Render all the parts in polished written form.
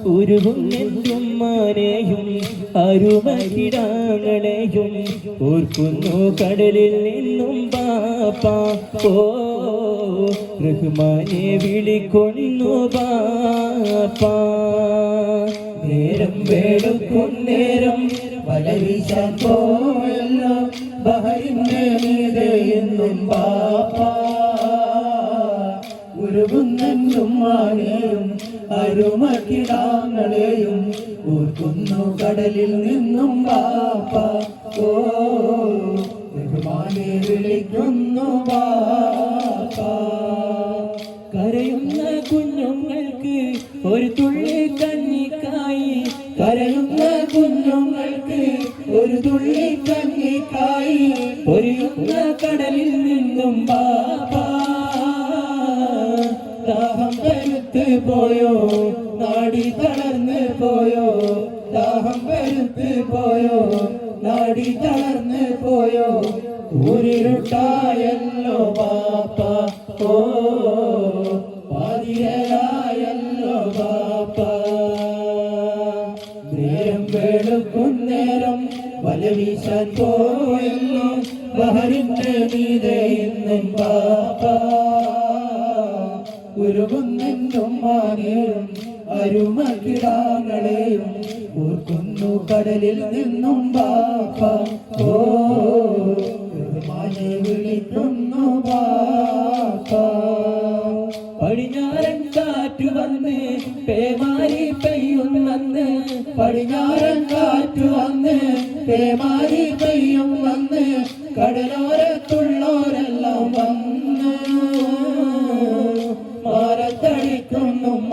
ഉരുകുന്നെന്തുമ്മാനെയും അരുമകിടാങ്ങളെയും ഓർക്കുന്നു കടലിൽ നിന്നും ബാപ്പാ. ഓ റഹ്മാനെ വിളിക്കുന്നു ബാപ്പാ. നേരം വേടുക്കും നേരം വല വീശാൻ പോയല്ലോ ബഹരിന്റെ മീതെ എന്നും ബാപ്പാ. ഉരുകുന്നെന്നും മാനെയും അരുമക്കിടാങ്ങളെയും ഓർക്കുന്നു കടലിൽ നിന്നും ബാപ്പാ. ഓ റഹ്മാനെ വിളിക്കുന്നു ബാപ്പാ. കരയുന്ന കുഞ്ഞുങ്ങൾക്ക് ഒരു തുള്ളി കഞ്ഞിക്കായി, കരയുന്ന കുഞ്ഞുങ്ങൾക്ക് ഒരു തുള്ളി കഞ്ഞിക്കായി പൊരിയുന്ന കടലിൽ നിന്നും ബാപ്പാ. ദാഹം പരുത്ത് പോയോ നാടി തളർന്ന് പോയോ, ദാഹം പരുത്ത് പോയോ നാടി തളർന്ന് പോയോ, ഊരിരുട്ടായല്ലോ ബാപ്പാ. ഓ പാതിരയായല്ലോ ബാപ്പാ. നേരം വെളുക്കും നേരം വല വീശാൻ പോയല്ലോ ബഹരിന്റെ മീതെ ഇന്നും ബാപ്പാ. ഉരുകുന്നെന്നും മാനെയും അരുമക്കിടാങ്ങളെയും ഓർക്കുന്നു കടലിൽ നിന്നും ബാപ്പാ. ഓ റഹ്മാനെ വിളിക്കുന്നു ബാപ്പാ. പടിഞ്ഞാറൻ കാറ്റു വന്ന് പേമാരി പെയ്യുന്നന്ന്, പടിഞ്ഞാറൻ കാറ്റു വന്ന് പേമാരി പെയ്യും വന്ന് കടലോരത്തുള്ളോരെല്ലാം വന്ന് മാറത്തടിക്കുന്നുമ്മ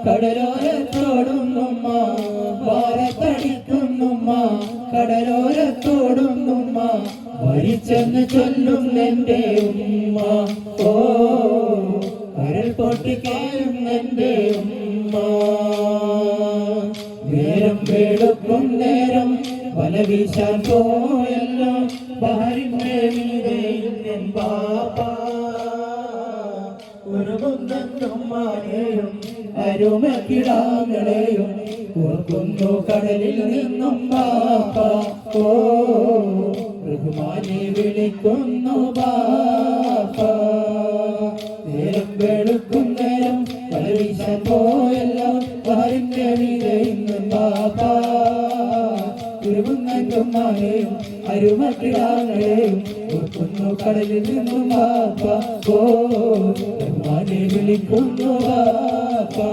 കടലോരത്തോടുന്നുമ്മ, മാറത്തടിക്കുന്നുമ്മ കടലോരത്തോടുന്നുമ്മ, മരിച്ചെന്ന് ചൊല്ലുന്നെന്റെ ഉമ്മ. ഓ കരൾ പൊട്ടിക്കേഴുന്നെന്റെ ഉമ്മ. നേരം വെളുക്കും നേരം വല വീശാൻ പോയല്ലോ ബഹരിന്റെ മീതെ ഇന്നും ബാപ്പാ. ഉരുകുന്നെന്നും മാനെയും അരുമക്കിടാങ്ങളെയും ഓർക്കുന്നു കടലിൽ നിന്നും ബാപ്പാ. ഓ റഹ്മാനെ വിളിക്കുന്നു ബാപ്പാ. നേരം വെളുക്കും നേരം വല വീശാൻ പോയല്ലോ ബഹരിന്റെ മീതെ ഇന്നും ബാപ്പാ. ഉരുകുന്നെന്നും മാനെയും അരുമക്കിടാങ്ങളെയും ഓർക്കുന്നു കടലിൽ നിന്നും ബാപ്പാ. ഓ റഹ്മാനെ വിളിക്കുന്നു ബാപ്പാ.